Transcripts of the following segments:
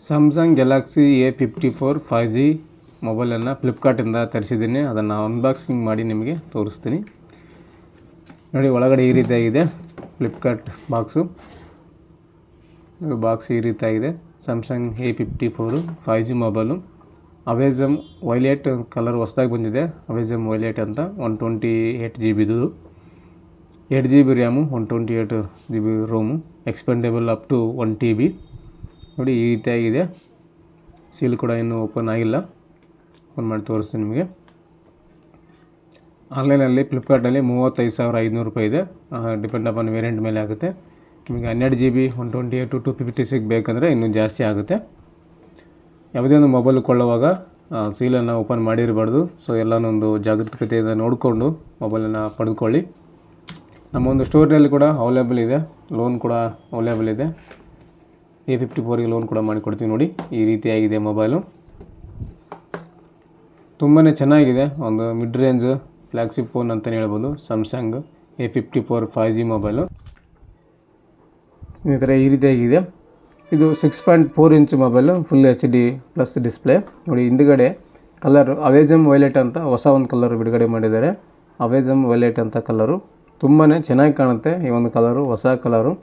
Samsung Galaxy A54 5G ಮೊಬೈಲನ್ನು ಫ್ಲಿಪ್ಕಾರ್ಟಿಂದ ತರಿಸಿದ್ದೀನಿ. ಅದನ್ನು unboxing ಮಾಡಿ ನಿಮಗೆ ತೋರಿಸ್ತೀನಿ. ನೋಡಿ, ಒಳಗಡೆ ಈ ರೀತಿಯಾಗಿದೆ ಫ್ಲಿಪ್ಕಾರ್ಟ್ ಬಾಕ್ಸು. ಬಾಕ್ಸ್ ಈ ರೀತಿಯಾಗಿದೆ. Samsung A54 5G mobile. Awesome violet colour ಹೊಸದಾಗಿ ಬಂದಿದೆ. ಅವೇಜಮ್ ವೈಲೆಟ್ ಅಂತ 128 GB ಇದು. 8 GB RAM, 128 GB ROM, expandable up to 1 TB. ನೋಡಿ, ಈ ರೀತಿಯಾಗಿದೆ. ಸೀಲ್ ಕೂಡ ಇನ್ನೂ ಓಪನ್ ಆಗಿಲ್ಲ. ಓಪನ್ ಮಾಡಿ ತೋರಿಸ್ತೀನಿ ನಿಮಗೆ. ಆನ್ಲೈನಲ್ಲಿ ಫ್ಲಿಪ್ಕಾರ್ಟಲ್ಲಿ 35,500 ರೂಪಾಯಿ ಇದೆ. ಡಿಪೆಂಡ್ ಅಪಾನ್ ವೇರಿಯಂಟ್ ಮೇಲೆ ಆಗುತ್ತೆ. ನಿಮಗೆ 12 GB 128 256 ಬೇಕಂದರೆ ಇನ್ನೂ ಜಾಸ್ತಿ ಆಗುತ್ತೆ. ಯಾವುದೇ ಒಂದು ಮೊಬೈಲ್ ಕೊಳ್ಳುವಾಗ ಸೀಲನ್ನು ಓಪನ್ ಮಾಡಿರಬಾರ್ದು. ಸೊ ಎಲ್ಲನೊಂದು ಜಾಗರೂಕತೆಯಿಂದ ನೋಡಿಕೊಂಡು ಮೊಬೈಲನ್ನು ಪಡೆದುಕೊಳ್ಳಿ. ನಮ್ಮ ಒಂದು ಸ್ಟೋರ್ನಲ್ಲಿ ಕೂಡ ಅವೈಲೇಬಲ್ ಇದೆ. ಲೋನ್ ಕೂಡ ಅವೈಲೇಬಲ್ ಇದೆ. A54ಗೆ ಲೋನ್ ಕೂಡ ಮಾಡಿಕೊಡ್ತೀವಿ. ನೋಡಿ, ಈ ರೀತಿಯಾಗಿದೆ ಮೊಬೈಲು. ತುಂಬಾ ಚೆನ್ನಾಗಿದೆ. ಒಂದು ಮಿಡ್ ರೇಂಜ್ ಫ್ಲ್ಯಾಗ್ಶಿಪ್ ಫೋನ್ ಅಂತಲೇ ಹೇಳ್ಬೋದು. Samsung A54 5G mobile. ಸ್ನೇಹಿತರೆ, ಈ ರೀತಿಯಾಗಿದೆ. ಇದು 6.4 inch mobile, full HD plus display. ನೋಡಿ, ಹಿಂದುಗಡೆ ಕಲರು ಅವೇಜಮ್ ವೈಲೆಟ್ ಅಂತ ಹೊಸ ಒಂದು ಕಲರ್ ಬಿಡುಗಡೆ ಮಾಡಿದ್ದಾರೆ. ಅವೇಜಮ್ ವೈಲೆಟ್ ಅಂತ ಕಲರು ತುಂಬಾ ಚೆನ್ನಾಗಿ ಕಾಣುತ್ತೆ. ಈ ಒಂದು ಕಲರು ಹೊಸ ಕಲರು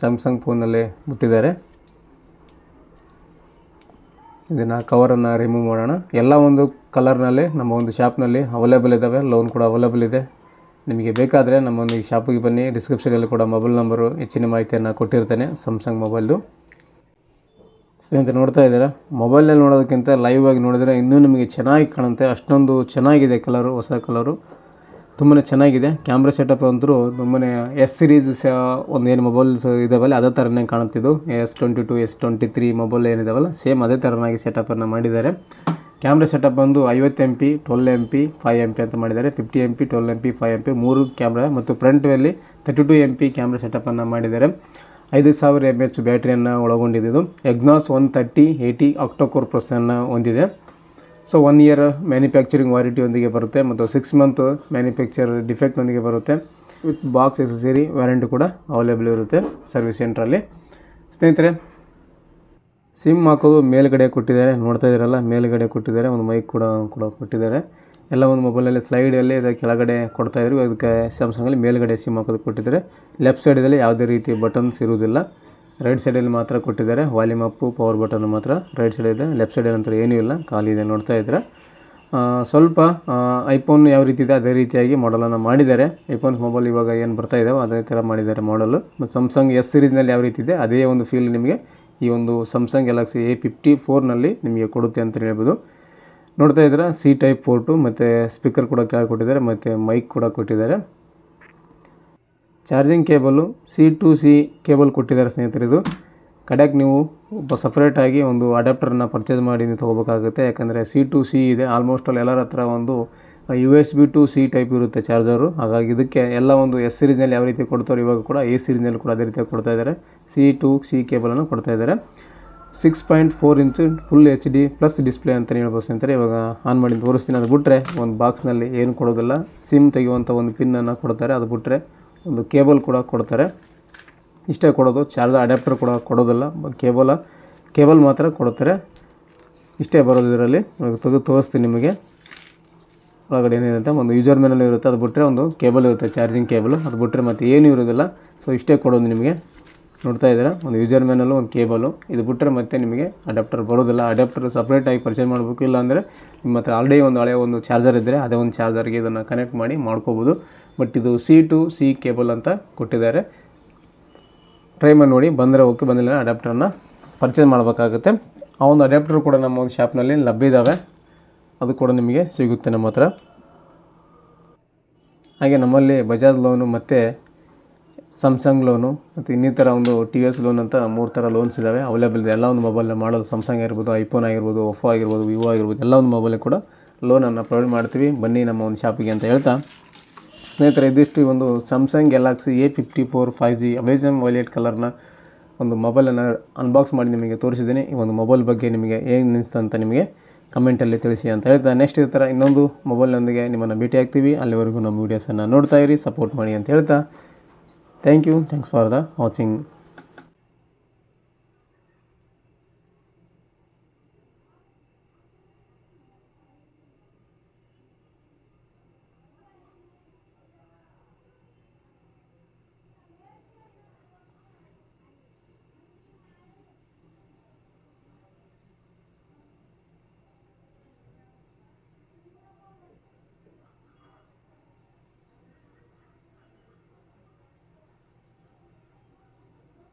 ಸ್ಯಾಮ್ಸಂಗ್ ಫೋನಲ್ಲೇ ಬಿಟ್ಟಿದ್ದಾರೆ. ಇದನ್ನು ಕವರನ್ನು ರಿಮೂವ್ ಮಾಡೋಣ. ಎಲ್ಲ ಒಂದು ಕಲರ್ನಲ್ಲಿ ನಮ್ಮ ಒಂದು ಶಾಪ್ನಲ್ಲಿ ಅವೈಲೇಬಲ್ ಇದ್ದಾವೆ. ಲೋನ್ ಕೂಡ ಅವೈಲೇಬಲ್ ಇದೆ. ನಿಮಗೆ ಬೇಕಾದರೆ ನಮ್ಮ ಒಂದು ಶಾಪಿಗೆ ಬನ್ನಿ. ಡಿಸ್ಕ್ರಿಪ್ಷನಲ್ಲಿ ಕೂಡ ಮೊಬೈಲ್ ನಂಬರು, ಹೆಚ್ಚಿನ ಮಾಹಿತಿಯನ್ನು ಕೊಟ್ಟಿರ್ತೇನೆ ಸ್ಯಾಮ್ಸಂಗ್ ಮೊಬೈಲ್ದು. ಸ್ನೇಹಿತರೆ, ನೋಡ್ತಾ ಇದ್ದೀರಾ, ಮೊಬೈಲ್ನಲ್ಲಿ ನೋಡೋದಕ್ಕಿಂತ ಲೈವ್ ಆಗಿ ನೋಡಿದರೆ ಇನ್ನೂ ನಿಮಗೆ ಚೆನ್ನಾಗಿ ಕಾಣುತ್ತೆ. ಅಷ್ಟೊಂದು ಚೆನ್ನಾಗಿದೆ ಕಲರು, ಹೊಸ ಕಲರು ತುಂಬಾ ಚೆನ್ನಾಗಿದೆ. ಕ್ಯಾಮ್ರಾ ಸೆಟಪ್ ಅಂತೂ ತುಂಬಾ S ಸೀರೀಸ್ ಒಂದು ಏನು ಮೊಬೈಲ್ಸ್ ಇದಾವಲ್ಲ ಅದೇ ಥರನೇ ಕಾಣುತ್ತಿದ್ದು. S22 S23 ಮೊಬೈಲ್ ಏನಿದಾವಲ್ಲ ಸೇಮ್ ಅದೇ ಥರನಾಗಿ ಸೆಟಪನ್ನು ಮಾಡಿದ್ದಾರೆ. ಕ್ಯಾಮ್ರಾ ಸೆಟಪ್ ಬಂದು 50 MP 12 MP 5 MP ಅಂತ ಮಾಡಿದ್ದಾರೆ. 50 MP 12 MP 5 MP 3 ಕ್ಯಾಮ್ರಾ ಮತ್ತು ಫ್ರಂಟಲ್ಲಿ 32 MP ಕ್ಯಾಮ್ರಾ ಸೆಟಪನ್ನು ಮಾಡಿದ್ದಾರೆ. 5000 mAh ಬ್ಯಾಟ್ರಿಯನ್ನು ಒಳಗೊಂಡಿದ್ದು. ಎಗ್ನಾಸ್ 13080 ಆಕ್ಟೋಕೋರ್ ಪ್ರೊಸೆಸರನ್ನು ಹೊಂದಿದೆ. ಸೊ 1 ಇಯರ್ ಮ್ಯಾನುಫ್ಯಾಕ್ಚರಿಂಗ್ ವಾರಂಟಿಯೊಂದಿಗೆ ಬರುತ್ತೆ ಮತ್ತು 6 ಮಂತ್ ಮ್ಯಾನುಫ್ಯಾಕ್ಚರ್ ಡಿಫೆಕ್ಟ್ನೊಂದಿಗೆ ಬರುತ್ತೆ. ವಿತ್ ಬಾಕ್ಸ್ ಎಕ್ಸಸರಿ ವ್ಯಾರಂಟಿ ಕೂಡ ಅವೈಲೇಬಲ್ ಇರುತ್ತೆ ಸರ್ವಿಸ್ ಸೆಂಟ್ರಲ್ಲಿ. ಸ್ನೇಹಿತರೆ, ಸಿಮ್ ಹಾಕೋದು ಮೇಲ್ಗಡೆ ಕೊಟ್ಟಿದ್ದಾರೆ. ನೋಡ್ತಾ ಇದ್ದೀರಲ್ಲ, ಮೇಲ್ಗಡೆ ಕೊಟ್ಟಿದ್ದಾರೆ. ಒಂದು ಮೈಕ್ ಕೂಡ ಕೊಟ್ಟಿದ್ದಾರೆ. ಎಲ್ಲ ಒಂದು ಮೊಬೈಲಲ್ಲಿ ಸ್ಲೈಡಲ್ಲಿ ಇದು ಕೆಳಗಡೆ ಕೊಡ್ತಾಯಿದ್ರು. ಅದಕ್ಕೆ ಸ್ಯಾಮ್ಸಂಗಲ್ಲಿ ಮೇಲ್ಗಡೆ ಸಿಮ್ ಹಾಕೋದು ಕೊಟ್ಟಿದ್ದಾರೆ. ಲೆಫ್ಟ್ ಸೈಡಲ್ಲಿ ಯಾವುದೇ ರೀತಿ ಬಟನ್ಸ್ ಇರುವುದಿಲ್ಲ. ರೈಟ್ ಸೈಡಲ್ಲಿ ಮಾತ್ರ ಕೊಟ್ಟಿದ್ದಾರೆ. ವಾಲ್ಯೂಮ್ ಅಪ್ಪು, ಪವರ್ ಬಟನ್ ಮಾತ್ರ ರೈಟ್ ಸೈಡ್ ಇದೆ. ಲೆಫ್ಟ್ ಸೈಡ್ ನಂತರ ಏನೂ ಇಲ್ಲ, ಖಾಲಿ ಇದೆ. ನೋಡ್ತಾ ಇದ್ರೆ ಸ್ವಲ್ಪ ಐಫೋನ್ ಯಾವ ರೀತಿ ಇದೆ ಅದೇ ರೀತಿಯಾಗಿ ಮಾಡಲನ್ನು ಮಾಡಿದ್ದಾರೆ. ಐಫೋನ್ಸ್ ಮೊಬೈಲ್ ಇವಾಗ ಏನು ಬರ್ತಾ ಇದ್ದಾವೆ ಅದೇ ಥರ ಮಾಡಿದ್ದಾರೆ ಮಾಡಲು. ಮತ್ತು ಸ್ಯಾಮ್ಸಂಗ್ S ಸೀರೀಸ್ನಲ್ಲಿ ಯಾವ ರೀತಿ ಇದೆ ಅದೇ ಒಂದು ಫೀಲ್ ನಿಮಗೆ ಈ ಒಂದು ಸ್ಯಾಮ್ಸಂಗ್ ಗ್ಯಾಲಕ್ಸಿ A54ನಲ್ಲಿ ನಿಮಗೆ ಕೊಡುತ್ತೆ ಅಂತ ಹೇಳ್ಬೋದು. ನೋಡ್ತಾ ಇದ್ರೆ C ಟೈಪ್ ಪೋರ್ಟು ಮತ್ತು ಸ್ಪೀಕರ್ ಕೂಡ ಕೆಳಗೆ ಕೊಟ್ಟಿದ್ದಾರೆ ಮತ್ತು ಮೈಕ್ ಕೂಡ ಕೊಟ್ಟಿದ್ದಾರೆ. Charging cable C to C cable ಕೊಟ್ಟಿದ್ದಾರೆ ಸ್ನೇಹಿತರೆ. ಇದು ಕಡೆಗೆ ನೀವು ಸಪ್ರೇಟಾಗಿ ಒಂದು ಅಡಾಪ್ಟರನ್ನು ಪರ್ಚೇಸ್ ಮಾಡಿ ನೀವು ತೊಗೋಬೇಕಾಗುತ್ತೆ. ಯಾಕಂದರೆ C to C ಇದೆ. ಆಲ್ಮೋಸ್ಟ್ ಅಲ್ಲಿ ಎಲ್ಲರ ಹತ್ರ ಒಂದು USB to C ಟೈಪ್ ಇರುತ್ತೆ ಚಾರ್ಜರು. ಹಾಗಾಗಿ ಇದಕ್ಕೆ ಎಲ್ಲ ಒಂದು S ಸೀರೀಸ್ನಲ್ಲಿ ಯಾವ ರೀತಿ ಕೊಡ್ತಾರೆ ಇವಾಗ ಕೂಡ A ಸೀರೀಸ್ನಲ್ಲಿ ಕೂಡ ಅದೇ ರೀತಿಯಾಗಿ ಕೊಡ್ತಾ ಇದ್ದಾರೆ. C to C ಕೇಬಲನ್ನು ಕೊಡ್ತಾ ಇದ್ದಾರೆ. 6.4 inch full HD plus display ಅಂತಲೇ ಹೇಳ್ಬೋದು ಸ್ನೇಹಿತರೆ. ಇವಾಗ ಆನ್ ಮಾಡಿ ತೋರಿಸ್ತೀನಿ. ಅದು ಬಿಟ್ಟರೆ ಒಂದು ಬಾಕ್ಸ್ನಲ್ಲಿ ಏನು ಕೊಡೋದಿಲ್ಲ. ಸಿಮ್ ತೆಗೆಯುವಂಥ ಒಂದು ಪಿನ್ನನ್ನು ಕೊಡ್ತಾರೆ. ಅದು ಬಿಟ್ಟರೆ ಒಂದು ಕೇಬಲ್ ಕೂಡ ಕೊಡ್ತಾರೆ. ಇಷ್ಟೇ ಕೊಡೋದು. ಚಾರ್ಜರ್ ಅಡ್ಯಾಪ್ಟರ್ ಕೂಡ ಕೊಡೋದಿಲ್ಲ. ಕೇಬಲ್ ಮಾತ್ರ ಕೊಡ್ತಾರೆ. ಇಷ್ಟೇ ಬರೋದು ಇದರಲ್ಲಿ. ತೆಗೆದು ತೋರಿಸ್ತೀನಿ ನಿಮಗೆ. ಒಳಗಡೆ ಏನಿದೆ ಅಂತ ಒಂದು ಯೂಸರ್ ಮ್ಯಾನಲ್ಲಿ ಇರುತ್ತೆ. ಅದು ಬಿಟ್ಟರೆ ಒಂದು ಕೇಬಲ್ ಇರುತ್ತೆ, ಚಾರ್ಜಿಂಗ್ ಕೇಬಲ್. ಅದು ಬಿಟ್ಟರೆ ಮತ್ತು ಏನೂ ಇರೋದಿಲ್ಲ. ಸೊ ಇಷ್ಟೇ ಕೊಡೋದು ನಿಮಗೆ. ನೋಡ್ತಾ ಇದ್ದೀರಾ, ಒಂದು ಯೂಸರ್ ಮ್ಯಾನಲ್ಲೂ ಒಂದು ಕೇಬಲು. ಇದು ಬಿಟ್ಟರೆ ಮತ್ತೆ ನಿಮಗೆ ಅಡ್ಯಾಪ್ಟರ್ ಬರೋದಿಲ್ಲ. ಅಡ್ಯಾಪ್ಟರ್ ಸಪ್ರೇಟಾಗಿ ಪರ್ಚೇಸ್ ಮಾಡಬೇಕು. ಇಲ್ಲಾಂದರೆ ನಿಮ್ಮ ಹತ್ರ ಆಲ್ರೆಡಿ ಒಂದು ಹಳೆಯ ಒಂದು ಚಾರ್ಜರ್ ಇದ್ದರೆ ಅದೇ ಒಂದು ಚಾರ್ಜರ್ಗೆ ಇದನ್ನು ಕನೆಕ್ಟ್ ಮಾಡಿ ಮಾಡ್ಕೋಬೋದು. ಬಟ್ ಇದು C to C ಕೇಬಲ್ ಅಂತ ಕೊಟ್ಟಿದ್ದಾರೆ. ಟ್ರೈ ಮಾಡಿ ನೋಡಿ. ಬಂದರೆ ಓಕೆ, ಬಂದಿಲ್ಲ ಅಡ್ಯಾಪ್ಟರನ್ನ ಪರ್ಚೇಸ್ ಮಾಡಬೇಕಾಗುತ್ತೆ. ಆ ಒಂದು ಅಡ್ಯಾಪ್ಟರ್ ಕೂಡ ನಮ್ಮ ಒಂದು ಶಾಪ್ನಲ್ಲಿ ಲಭ್ಯ ಇದ್ದಾವೆ. ಅದು ಕೂಡ ನಿಮಗೆ ಸಿಗುತ್ತೆ ನಮ್ಮ ಹತ್ರ. ಹಾಗೆ ನಮ್ಮಲ್ಲಿ ಬಜಾಜ್ ಲೋನು ಮತ್ತು ಸ್ಯಾಮ್ಸಂಗ್ ಲೋನು ಮತ್ತು ಇನ್ನಿತರ ಒಂದು TVS ಲೋನ್ ಅಂತ 3 ಥರ ಲೋನ್ಸ್ ಇದ್ದಾವೆ, ಅವೈಲೇಬಲ್ ಇದೆ. ಎಲ್ಲ ಒಂದು ಮೊಬೈಲ್ನ ಮಾಡೋದು ಸ್ಯಾಮ್ಸಂಗ್ ಆಗಿರ್ಬೋದು, ಐಫೋನ್ ಆಗಿರ್ಬೋದು, ಒಪ್ಪೋ ಆಗಿರ್ಬೋದು, ವಿವೋ ಆಗಿರ್ಬೋದು, ಎಲ್ಲ ಒಂದು ಮೊಬೈಲಿಗೆ ಕೂಡ ಲೋನನ್ನು ಪ್ರೊವೈಡ್ ಮಾಡ್ತೀವಿ. ಬನ್ನಿ ನಮ್ಮ ಒಂದು ಶಾಪಿಗೆ ಅಂತ ಹೇಳ್ತಾ ಸ್ನೇಹಿತರೆ, ಇದಿಷ್ಟು ಒಂದು Samsung Galaxy A54 5G ಅವೇಜಮ್ violet ಕಲರ್ನ ಒಂದು ಮೊಬೈಲನ್ನು ಅನ್ಬಾಕ್ಸ್ ಮಾಡಿ ನಿಮಗೆ ತೋರಿಸಿದ್ದೀನಿ. ಈ ಒಂದು ಮೊಬೈಲ್ ಬಗ್ಗೆ ನಿಮಗೆ ಏನು ಅನಿಸ್ತು ಅಂತ ನಿಮಗೆ ಕಮೆಂಟಲ್ಲಿ ತಿಳಿಸಿ ಅಂತ ಹೇಳ್ತಾ ನೆಕ್ಸ್ಟ್ ಈ ಥರ ಇನ್ನೊಂದು ಮೊಬೈಲ್ನೊಂದಿಗೆ ನಿಮ್ಮನ್ನು ಭೇಟಿ ಆಗ್ತೀವಿ. ಅಲ್ಲಿವರೆಗೂ ನಮ್ಮ ವೀಡಿಯೋಸನ್ನು ನೋಡ್ತಾ ಇರಿ, ಸಪೋರ್ಟ್ ಮಾಡಿ ಅಂತ ಹೇಳ್ತಾ ಥ್ಯಾಂಕ್ಸ್ ಫಾರ್ ದ ವಾಚಿಂಗ್.